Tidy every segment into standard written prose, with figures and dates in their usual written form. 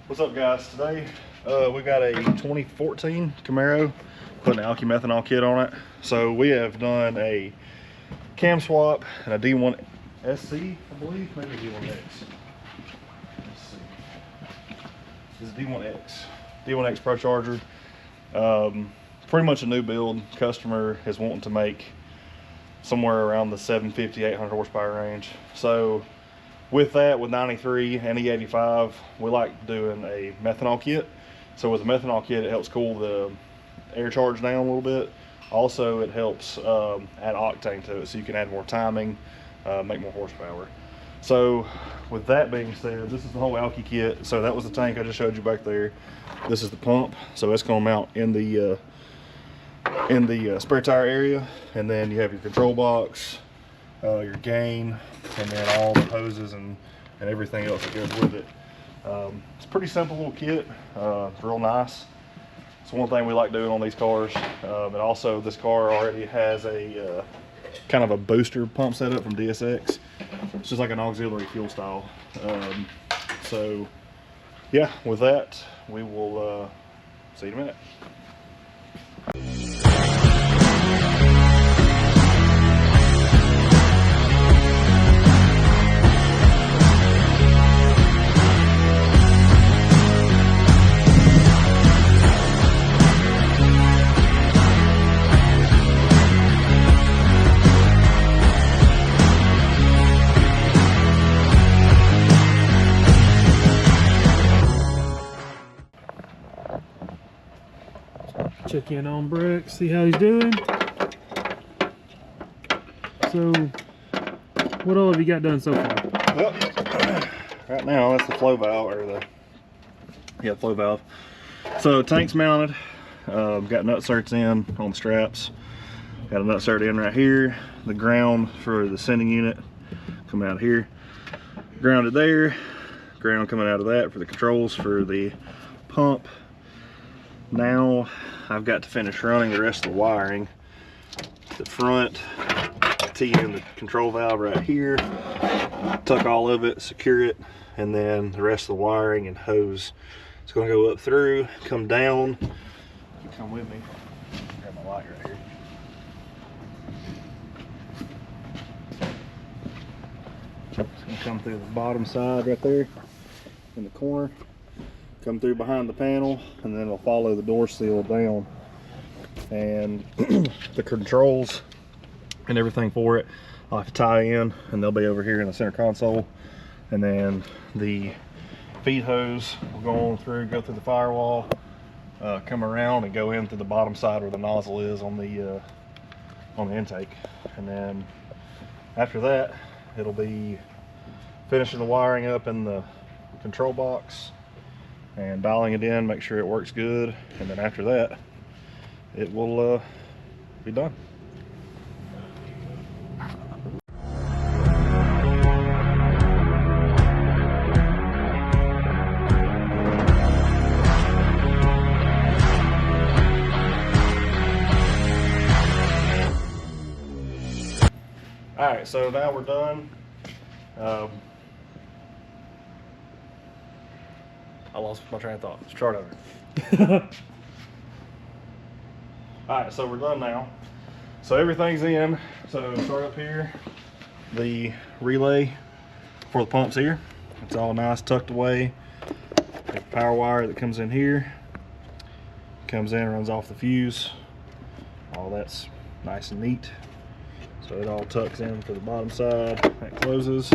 What's up, guys? Today we got a 2014 Camaro, putting an Alky Methanol Kit on it. So we have done a cam swap and a D1 SC, I believe, maybe D1X. Let's see. This is D1X. D1X ProCharger. Pretty much a new build. Customer is wanting to make somewhere around the 750, 800 horsepower range. So with that, with 93 and E85, we like doing a methanol kit. So with the methanol kit, it helps cool the air charge down a little bit. Also, it helps add octane to it, so you can add more timing, make more horsepower. So with that being said, this is the whole Alky kit. So that was the tank I just showed you back there. This is the pump. So it's going to mount in the spare tire area, and then you have your control box, your gain, and then all the hoses and everything else that goes with it. It's a pretty simple little kit. It's real nice. It's one thing we like doing on these cars. But also, this car already has a kind of a booster pump setup from DSX. It's just like an auxiliary fuel style. So yeah, with that, we will see you in a minute. Check in on Brooks, see how he's doing. So, what all have you got done so far? Well, right now that's the flow valve, or the flow valve. So tank's mounted. Got nut certs in on the straps. Got a nut cert in right here. The ground for the sending unit coming out here. Grounded there. Ground coming out of that for the controls for the pump. Now I've got to finish running the rest of the wiring. The front, tee in the control valve right here, tuck all of it, secure it, and then the rest of the wiring and hose. It's going to go up through, come down. Come with me. Grab my light right here. It's going to come through the bottom side right there in the corner. Come through behind the panel, and then it'll follow the door seal down. And the controls and everything for it, I'll have to tie in, and they'll be over here in the center console. And then the feed hose will go on through, go through the firewall, come around and go in through the bottom side where the nozzle is on the intake. And then after that, it'll be finishing the wiring up in the control box and dialing it in, make sure it works good, and then after that it will be done. Alright, so now we're done. I lost my train of thought. Let's start over. Alright, so we're done now. So everything's in. So start up here. The relay for the pumps here. It's all nice tucked away. Got the power wire that comes in here. Comes in, runs off the fuse. All that's nice and neat. So it all tucks in for the bottom side. That closes.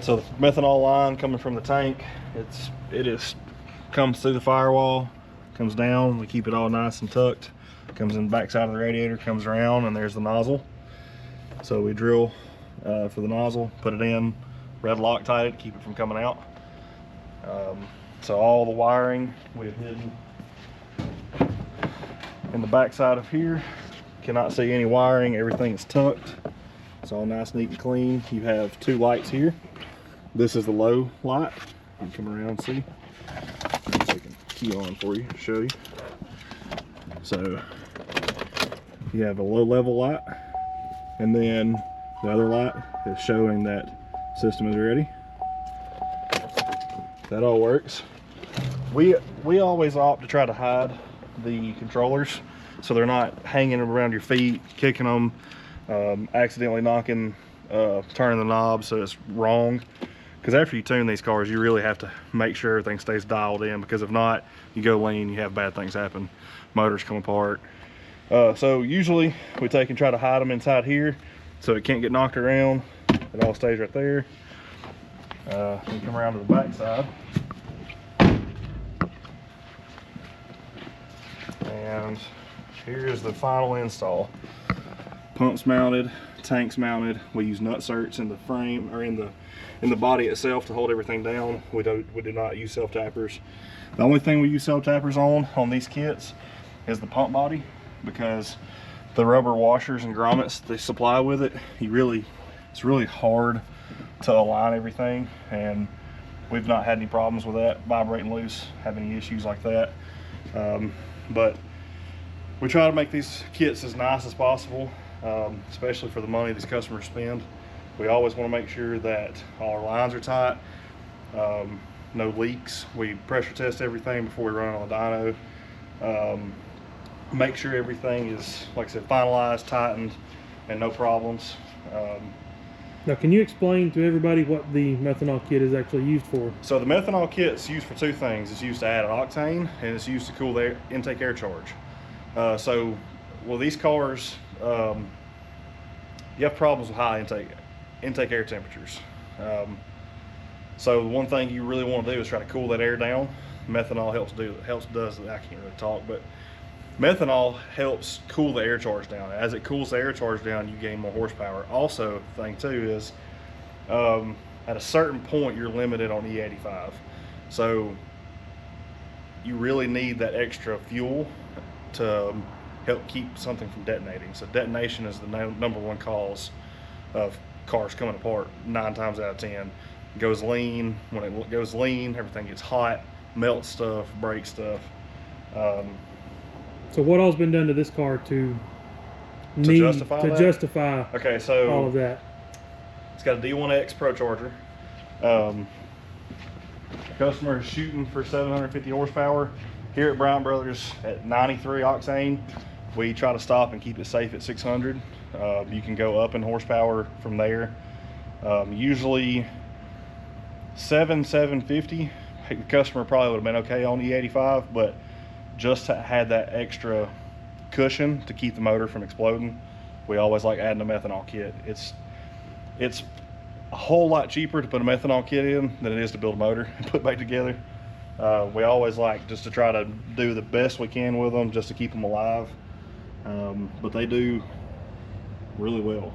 So the methanol line coming from the tank, it comes through the firewall, comes down. We keep it all nice and tucked. Comes in the back side of the radiator, comes around, and there's the nozzle. So we drill for the nozzle, put it in, red Loctite it, keep it from coming out. So all the wiring we've hidden in the back side of here. Cannot see any wiring. Everything is tucked. It's all nice, neat, and clean. You have two lights here. This is the low light. You can come around and see. So I can key on for you, show you. So you have a low level light, and then the other light is showing that system is ready. that all works. We always opt to try to hide the controllers so they're not hanging around your feet, kicking them, accidentally knocking, turning the knob so it's wrong. Because after you tune these cars, you really have to make sure everything stays dialed in, because if not, you go lean, you have bad things happen. Motors come apart. So usually we take and try to hide them inside here so it can't get knocked around. It all stays right there. We come around to the back side. And here's the final install. Pumps mounted, tanks mounted. We use nutserts in the frame, or in the body itself, to hold everything down. We do not use self tappers. The only thing we use self tappers on these kits is the pump body, because the rubber washers and grommets they supply with it, it's really hard to align everything, and we've not had any problems with that vibrating loose, have any issues like that. But we try to make these kits as nice as possible, especially for the money these customers spend. We always want to make sure that all our lines are tight, no leaks. We pressure test everything before we run it on the dyno. Make sure everything is, like I said, finalized, tightened, and no problems. Now, can you explain to everybody what the methanol kit is actually used for? So the methanol kit's used for two things. It's used to add an octane, and it's used to cool the intake air charge. These cars, you have problems with high intake air temperatures. So the one thing you really want to do is try to cool that air down. Methanol does I can't really talk, but methanol helps cool the air charge down. As it cools the air charge down, you gain more horsepower. Also, the thing too is, at a certain point, you're limited on E85. So you really need that extra fuel to help keep something from detonating. So detonation is the number one cause of cars coming apart 9 times out of 10. It goes lean. When it goes lean, everything gets hot, melts stuff, breaks stuff. So what all's been done to this car to justify okay, so all of that? It's got a D1X ProCharger. Customer is shooting for 750 horsepower. Here at Bryant Brothers at 93 octane, we try to stop and keep it safe at 600. You can go up in horsepower from there. Usually 750. The customer probably would have been okay on E85, but just to have that extra cushion to keep the motor from exploding, we always like adding a methanol kit. It's a whole lot cheaper to put a methanol kit in than it is to build a motor and put back together. We always like just to try to do the best we can with them just to keep them alive, but they do really well.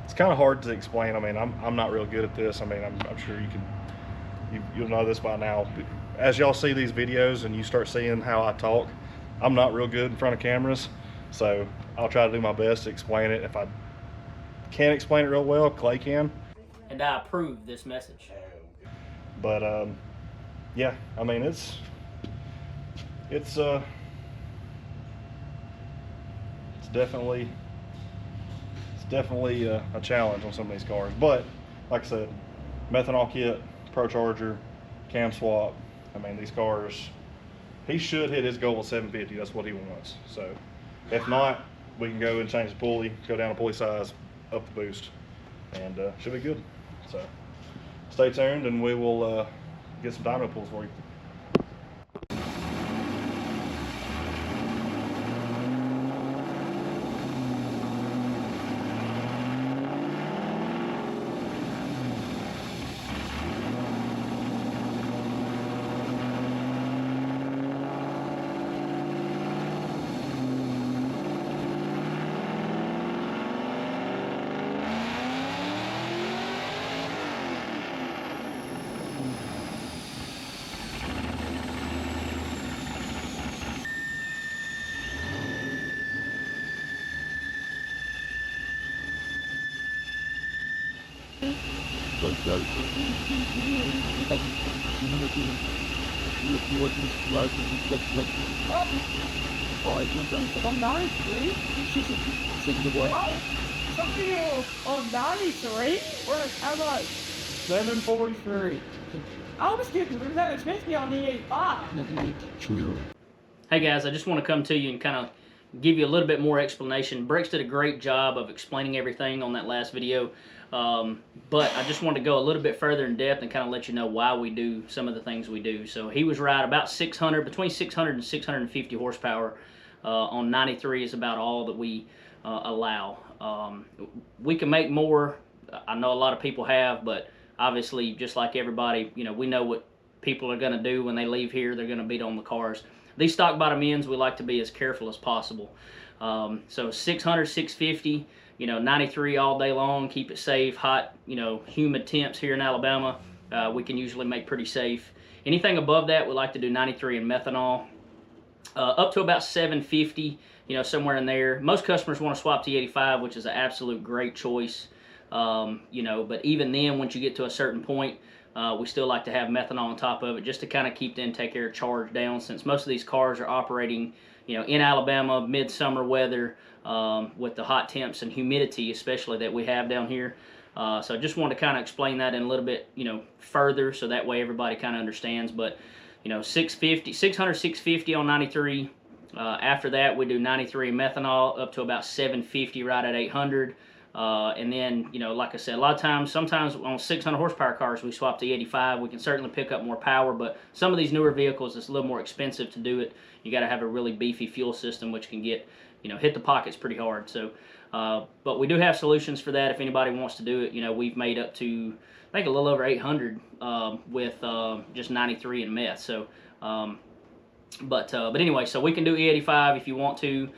It's kind of hard to explain. I mean, I'm not real good at this. I mean, I'm sure you'll know this by now. As y'all see these videos and you start seeing how I talk, I'm not real good in front of cameras, so I'll try to do my best to explain it. If I can't explain it real well, Clay can. And I approve this message. But yeah, I mean, it's definitely a challenge on some of these cars. But like I said, methanol kit, ProCharger, cam swap. I mean, these cars, he should hit his goal of 750. That's what he wants. So if not, we can go and change the pulley, go down a pulley size, up the boost, and should be good. So stay tuned, and we will get some dyno pulls for you. On 93? On 93? How about 743? I was getting that was basically on the 85. Hey guys, I just want to come to you and kind of give you a little bit more explanation. Breaks did a great job of explaining everything on that last video, but I just want to go a little bit further in depth and kind of let you know why we do some of the things we do. So he was right, about 600, between 600 and 650 horsepower on 93 is about all that we allow. We can make more. I know a lot of people have, but obviously, just like everybody, you know, we know what people are going to do when they leave here. They're going to beat on the cars. These stock bottom ends, we like to be as careful as possible. So 600, 650, you know, 93 all day long, keep it safe, hot, you know, humid temps here in Alabama, we can usually make pretty safe. Anything above that, we like to do 93 in methanol. Up to about 750, you know, somewhere in there. Most customers want to swap to 85, which is an absolute great choice. You know, but even then, once you get to a certain point, we still like to have methanol on top of it just to kind of keep the intake air charge down, since most of these cars are operating, you know, in Alabama, midsummer weather, with the hot temps and humidity especially that we have down here. So I just want to kind of explain that in a little bit, you know, further, so that way everybody kind of understands. But, you know, 600, 650 on 93. After that, we do 93 methanol up to about 750 right at 800. And then, you know, like I said, a lot of times, sometimes on 600 horsepower cars, we swap to 85. We can certainly pick up more power, but some of these newer vehicles, it's a little more expensive to do it. You got to have a really beefy fuel system, which can get, you know, hit the pockets pretty hard. So, but we do have solutions for that if anybody wants to do it. You know, we've made up to, I think, a little over 800 with just 93 and meth. So, but anyway, so we can do E85 if you want to.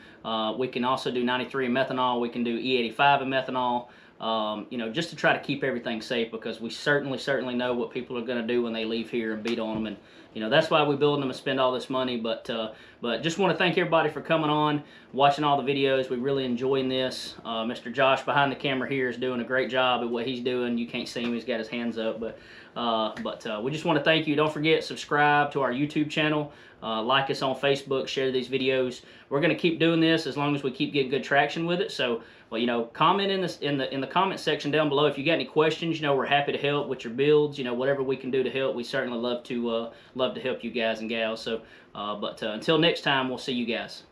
We can also do 93 in methanol. We can do E85 in methanol. You know, just to try to keep everything safe, because we certainly know what people are going to do when they leave here and beat on them, and you know, that's why we build them and spend all this money. But just want to thank everybody for coming on, watching all the videos. We really enjoying this. Mr. Josh behind the camera here is doing a great job at what he's doing. You can't see him; he's got his hands up. But we just want to thank you. Don't forget, subscribe to our YouTube channel. Like us on Facebook, share these videos. We're going to keep doing this as long as we keep getting good traction with it. So, well, you know, comment in the comment section down below if you got any questions. You know, we're happy to help with your builds. You know, whatever we can do to help, we certainly love to help you guys and gals. So, until next time, we'll see you guys.